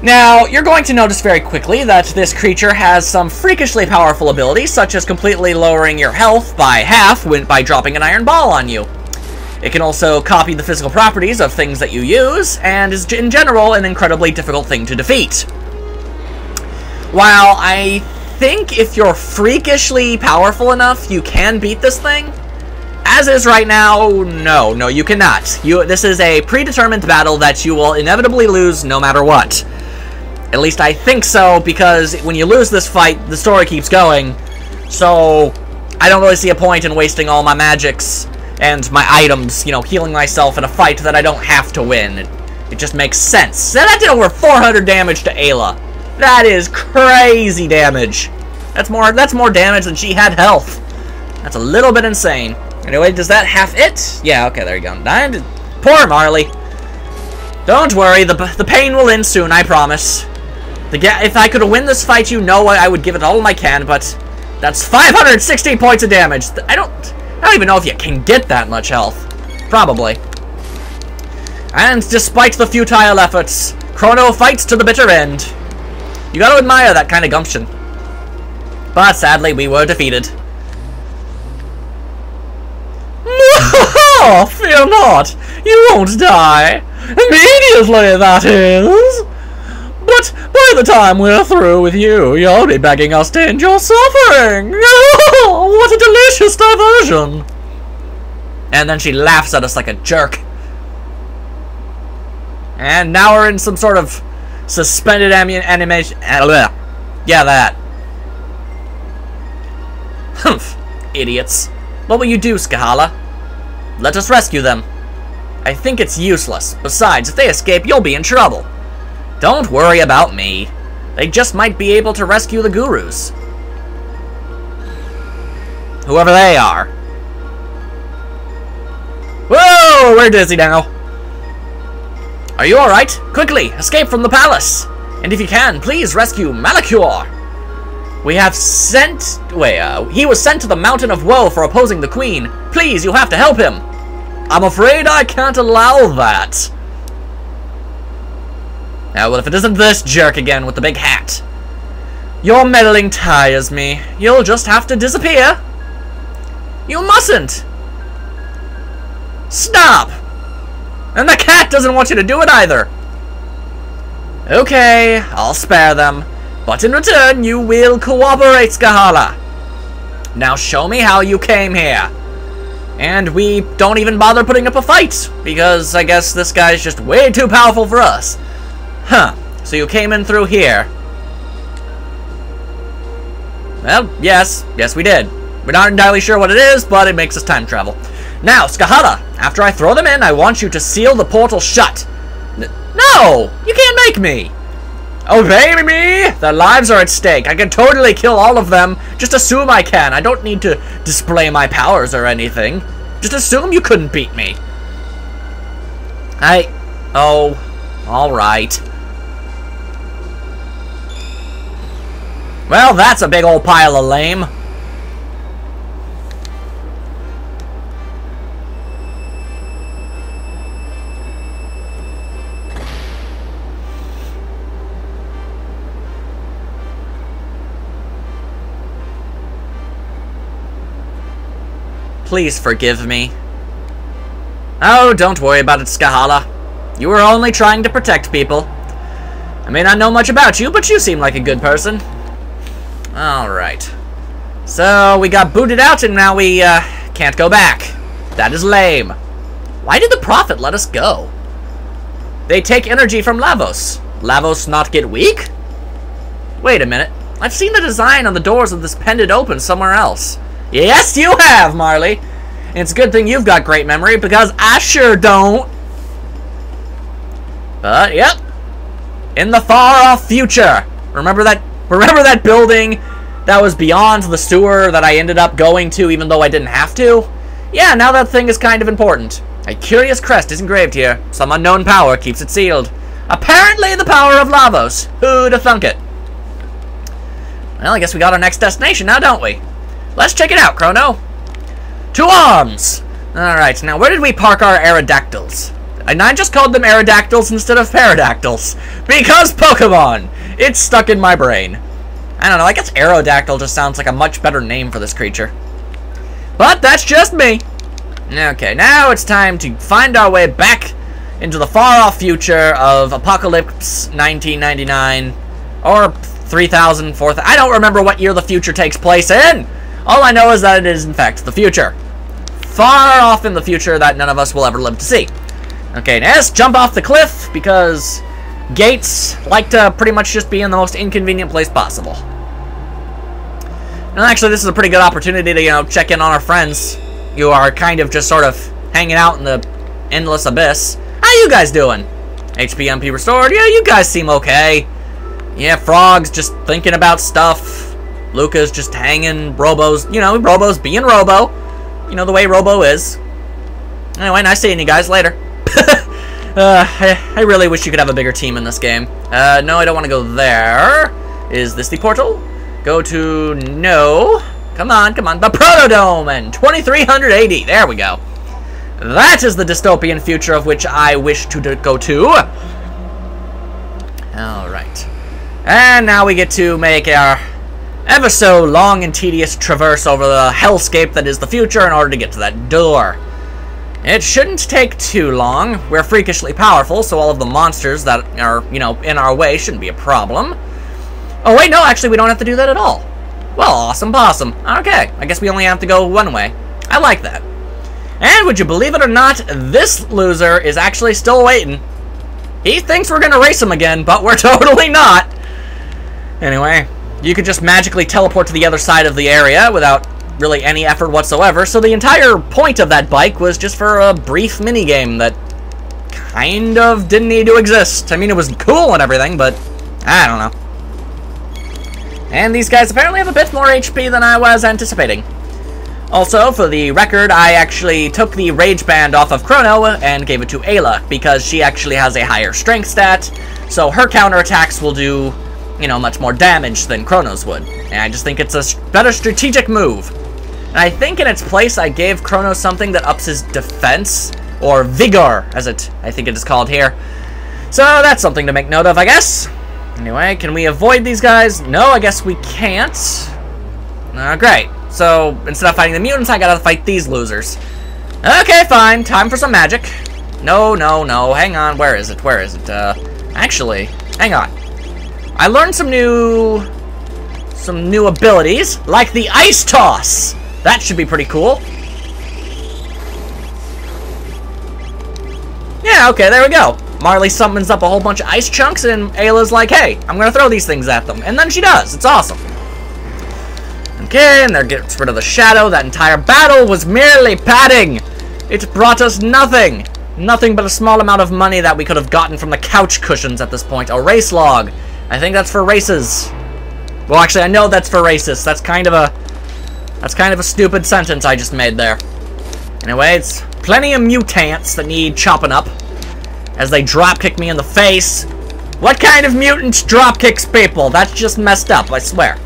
Now, you're going to notice very quickly that this creature has some freakishly powerful abilities, such as completely lowering your health by half by dropping an iron ball on you. It can also copy the physical properties of things that you use, and is in general an incredibly difficult thing to defeat. While I think if you're freakishly powerful enough, you can beat this thing, as is right now, no, you cannot. This is a predetermined battle that you will inevitably lose no matter what. At least I think so, because when you lose this fight, the story keeps going, so I don't really see a point in wasting all my magics and my items, you know, healing myself in a fight that I don't have to win. It just makes sense. That did over 400 damage to Ayla. That is crazy damage. That's more damage than she had health. That's a little bit insane. Anyway, does that half it? Yeah, okay, there you go. Poor Marley. Don't worry, the pain will end soon, I promise. If I could win this fight, you know I would give it all I can, but that's 560 points of damage. I don't even know if you can get that much health. Probably. And despite the futile efforts, Chrono fights to the bitter end. You gotta admire that kind of gumption. But sadly, we were defeated. Fear not! You won't die! Immediately, that is! But by the time we're through with you, you'll be begging us to end your suffering! What a delicious diversion! And then she laughs at us like a jerk. And now we're in some sort of suspended animation. Yeah, that. Humph. Idiots. What will you do, Skahala? Let us rescue them. I think it's useless. Besides, if they escape, you'll be in trouble. Don't worry about me. They just might be able to rescue the gurus. Whoever they are. Whoa! We're dizzy now. Are you alright? Quickly, escape from the palace. And if you can, please rescue Malachor. We have sent... he was sent to the Mountain of Woe for opposing the Queen. Please, you have to help him. I'm afraid I can't allow that. Now, well, if it isn't this jerk again with the big hat. Your meddling tires me. You'll just have to disappear. You mustn't. Stop. And the cat doesn't want you to do it either. Okay, I'll spare them. But in return, you will cooperate, Skahala. Now show me how you came here. And we don't even bother putting up a fight, because I guess this guy's just way too powerful for us. Huh, so you came in through here. Well, yes we did. We're not entirely sure what it is, but it makes us time travel. Now, Skahala, after I throw them in, I want you to seal the portal shut. No! You can't make me! Obey me! Their lives are at stake. I can totally kill all of them. Just assume I can. I don't need to display my powers or anything. Just assume you couldn't beat me. Oh, alright. Well, that's a big old pile of lame. Please forgive me. Oh, don't worry about it, Skahala. You were only trying to protect people. I may not know much about you, but you seem like a good person. Alright. So, we got booted out and now we, can't go back. That is lame. Why did the Prophet let us go? They take energy from Lavos. Lavos not get weak? Wait a minute. I've seen the design on the doors of this pendant open somewhere else. Yes, you have, Marley. And it's a good thing you've got great memory, because I sure don't. But, yep. In the far-off future. Remember that building that was beyond the sewer that I ended up going to, even though I didn't have to? Yeah, now that thing is kind of important. A curious crest is engraved here. Some unknown power keeps it sealed. Apparently the power of Lavos. Who'da thunk it? Well, I guess we got our next destination now, don't we? Let's check it out, Chrono. To arms! Alright, now where did we park our Aerodactyls? And I just called them Aerodactyls instead of Pterodactyls. Because Pokemon! It's stuck in my brain. I don't know, I guess Aerodactyl just sounds like a much better name for this creature. But that's just me. Okay, now it's time to find our way back into the far-off future of Apocalypse 1999. Or 3000, 4000. I don't remember what year the future takes place in. All I know is that it is, in fact, the future. Far off in the future that none of us will ever live to see. Okay, now let's jump off the cliff, because gates like to pretty much just be in the most inconvenient place possible. And actually, this is a pretty good opportunity to, you know, check in on our friends who are kind of just sort of hanging out in the endless abyss. How you guys doing? HP MP restored? Yeah, you guys seem okay. Yeah, Frog's just thinking about stuff. Luca's just hanging. Robo's, you know, Robo's being Robo. You know, the way Robo is. Anyway, nice seeing you guys. Later. I really wish you could have a bigger team in this game. No, I don't want to go there. Is this the portal? Go to... No. Come on, come on. The Protodome and 2380. There we go. That is the dystopian future of which I wish to go to. Alright. And now we get to make our ever so long and tedious traverse over the hellscape that is the future in order to get to that door. It shouldn't take too long. We're freakishly powerful, so all of the monsters that are, you know, in our way shouldn't be a problem. Oh, wait, no, actually, we don't have to do that at all. Well, awesome possum. Okay, I guess we only have to go one way. I like that. And would you believe it or not, this loser is actually still waiting. He thinks we're gonna race him again, but we're totally not. Anyway, you could just magically teleport to the other side of the area without really any effort whatsoever, so the entire point of that bike was just for a brief minigame that kind of didn't need to exist. I mean, it was cool and everything, but I don't know. And these guys apparently have a bit more HP than I was anticipating. Also, for the record, I actually took the Rage Band off of Chrono and gave it to Ayla, because she actually has a higher strength stat, so her counterattacks will do, you know, much more damage than Chrono's would. And I just think it's a better strategic move. And I think in its place, I gave Chrono something that ups his defense, or vigor, as I think it is called here. So that's something to make note of, I guess. Anyway, can we avoid these guys? No, I guess we can't. Great. So, instead of fighting the mutants, I gotta fight these losers. Okay, fine. Time for some magic. No, no, no. Hang on. Where is it? Where is it? Actually, hang on. I learned some new abilities, like the Ice Toss. That should be pretty cool. Yeah, okay, there we go. Marley summons up a whole bunch of ice chunks, and Ayla's like, hey, I'm gonna throw these things at them. And then she does. It's awesome. Okay, and there gets rid of the shadow. That entire battle was merely padding. It brought us nothing. Nothing but a small amount of money that we could have gotten from the couch cushions at this point. A race log. I think that's for races. Well, actually, I know that's for races. That's kind of a stupid sentence I just made there. Anyway, it's plenty of mutants that need chopping up as they dropkick me in the face. What kind of mutant dropkicks people? That's just messed up, I swear.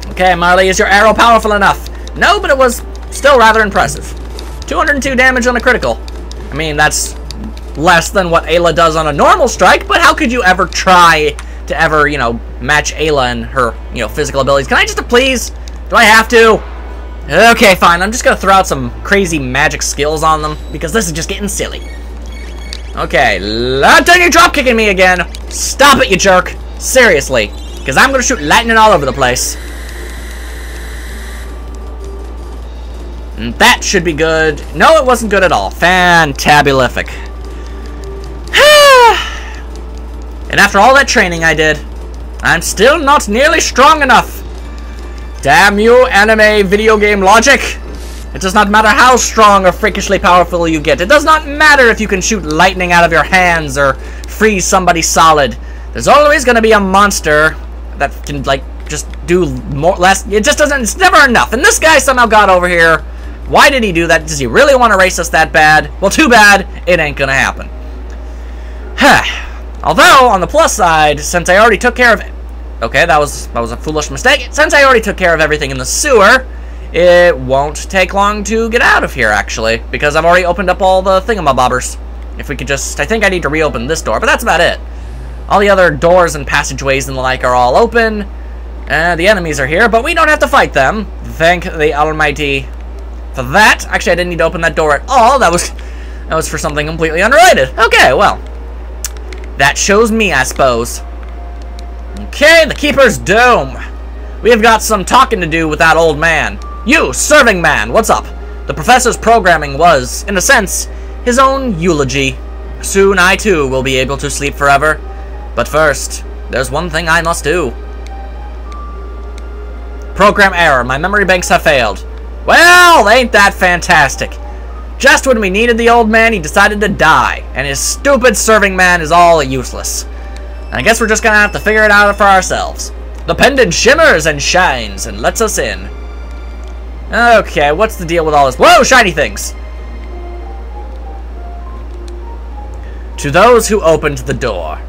Okay, Marley, is your arrow powerful enough? No, but it was still rather impressive. 202 damage on a critical. I mean, that's less than what Ayla does on a normal strike, but how could you ever try to ever, you know, match Ayla and her, you know, physical abilities? Can I just please? Do I have to? Okay, fine. I'm just gonna throw out some crazy magic skills on them, because this is just getting silly. Okay, don't you drop kicking me again. Stop it, you jerk. Seriously, because I'm gonna shoot lightning all over the place. And that should be good. No, it wasn't good at all. Fantabulific. And after all that training I did, I'm still not nearly strong enough. Damn you, anime video game logic. It does not matter how strong or freakishly powerful you get. It does not matter if you can shoot lightning out of your hands or freeze somebody solid. There's always going to be a monster that can, like, just do more, less. It just doesn't, it's never enough. And this guy somehow got over here. Why did he do that? Does he really want to race us that bad? Well, too bad. It ain't going to happen. Although, on the plus side, since I already took care of it. Okay, that was a foolish mistake. Since I already took care of everything in the sewer, it won't take long to get out of here, actually, because I've already opened up all the thingamabobbers. If we could just... I think I need to reopen this door, but that's about it. All the other doors and passageways and the like are all open. The enemies are here, but we don't have to fight them. Thank the Almighty for that. Actually, I didn't need to open that door at all. That was for something completely unrelated. Okay, well. That shows me, I suppose. Okay, the Keeper's Doom. We have got some talking to do with that old man. You, serving man, what's up? The professor's programming was, in a sense, his own eulogy. Soon I, too, will be able to sleep forever. But first, there's one thing I must do. Program error. My memory banks have failed. Well, ain't that fantastic. Just when we needed the old man, he decided to die, and his stupid serving man is all useless. I guess we're just gonna have to figure it out for ourselves. The pendant shimmers and shines and lets us in. Okay, what's the deal with all this? Whoa, shiny things! To those who opened the door.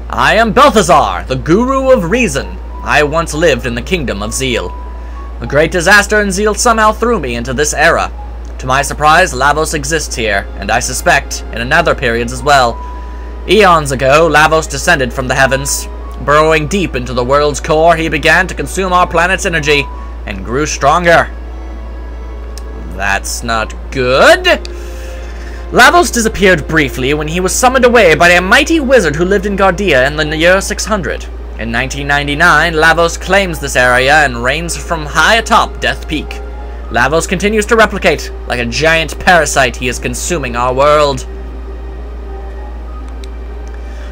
I am Balthazar, the Guru of Reason. I once lived in the Kingdom of Zeal. A great disaster in Zeal somehow threw me into this era. To my surprise, Lavos exists here, and I suspect, in another periods as well. Eons ago, Lavos descended from the heavens. Burrowing deep into the world's core, he began to consume our planet's energy, and grew stronger. That's not good. Lavos disappeared briefly when he was summoned away by a mighty wizard who lived in Gardia in the year 600. In 1999, Lavos claims this area and reigns from high atop Death Peak. Lavos continues to replicate. Like a giant parasite, he is consuming our world.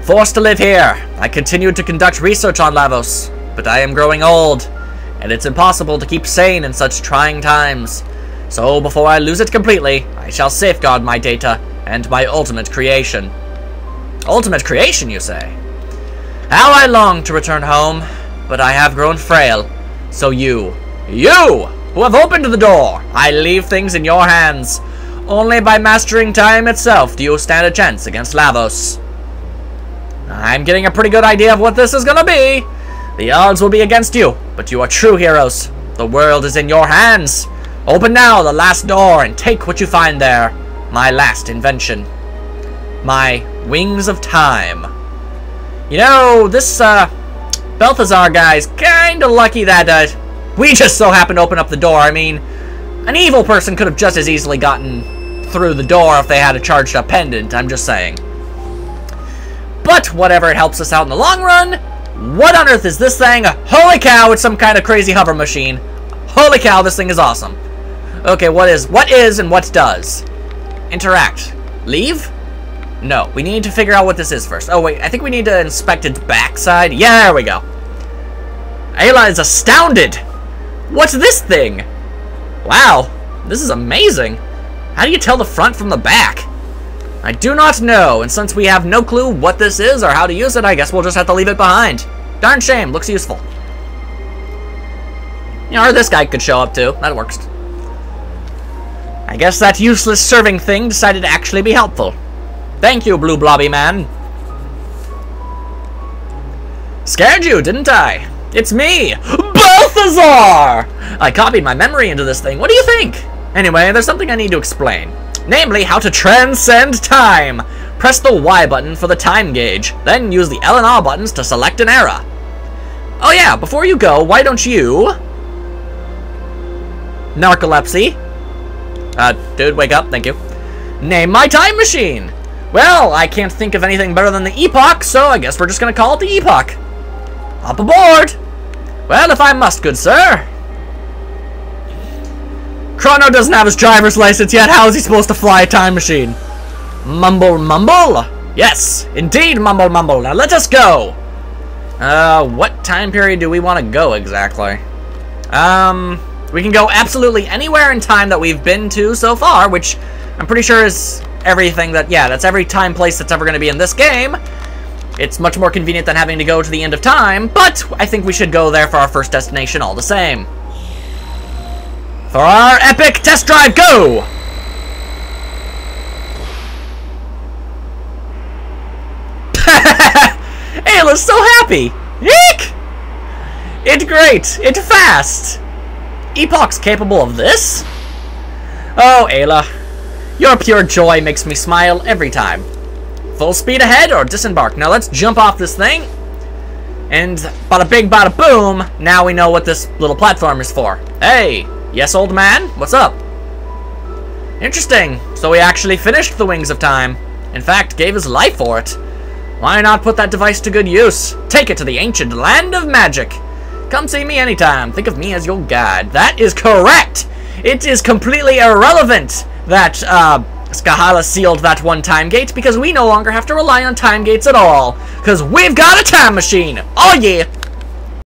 Forced to live here, I continued to conduct research on Lavos, but I am growing old, and it's impossible to keep sane in such trying times. So before I lose it completely, I shall safeguard my data and my ultimate creation. Ultimate creation, you say? How I long to return home, but I have grown frail. So you, who have opened the door, I leave things in your hands. Only by mastering time itself do you stand a chance against Lavos. I'm getting a pretty good idea of what this is gonna be. The odds will be against you, but you are true heroes. The world is in your hands. Open now the last door and take what you find there. My last invention. My Wings of Time. You know, this Balthazar guy's kinda lucky that we just so happened to open up the door. I mean, an evil person could have just as easily gotten through the door if they had a charged up pendant, I'm just saying. But whatever, it helps us out in the long run. What on earth is this thing? Holy cow, it's some kind of crazy hover machine. Holy cow, this thing is awesome. Okay, what is and what does? Interact. Leave? No, we need to figure out what this is first. Oh wait, I think we need to inspect its backside. Yeah, there we go. Ayla is astounded. What's this thing? Wow, this is amazing. How do you tell the front from the back? I do not know, and since we have no clue what this is or how to use it, I guess we'll just have to leave it behind. Darn shame, looks useful. You know, or this guy could show up too, that works. I guess that useless serving thing decided to actually be helpful. Thank you, Blue Blobby Man. Scared you, didn't I? It's me, Balthazar! I copied my memory into this thing. What do you think? Anyway, there's something I need to explain. Namely, how to transcend time. Press the Y button for the time gauge, then use the L and R buttons to select an era. Oh yeah, before you go, why don't you... Narcolepsy. Dude, wake up, thank you. Name my time machine. Well, I can't think of anything better than the Epoch, so I guess we're just gonna call it the Epoch. Hop aboard. Well, if I must, good sir. Chrono doesn't have his driver's license yet. How is he supposed to fly a time machine? Mumble, mumble? Yes, indeed, mumble, mumble. Now let us go. What time period do we want to go exactly? We can go absolutely anywhere in time that we've been to so far, which I'm pretty sure is everything that, yeah, that's every time place that's ever going to be in this game. It's much more convenient than having to go to the end of time, but I think we should go there for our first destination all the same. For our epic test drive, go! Ayla's so happy! Eek! It's great! It's fast! Epoch's capable of this? Oh, Ayla. Your pure joy makes me smile every time. Full speed ahead or disembark. Now let's jump off this thing. And bada bing, bada boom. Now we know what this little platform is for. Hey, yes, old man? What's up? Interesting. So we actually finished the Wings of Time. In fact, gave his life for it. Why not put that device to good use? Take it to the ancient land of magic. Come see me anytime. Think of me as your guide. That is correct. It is completely irrelevant that Skahala sealed that one time gate because we no longer have to rely on time gates at all. Because we've got a time machine. Oh yeah.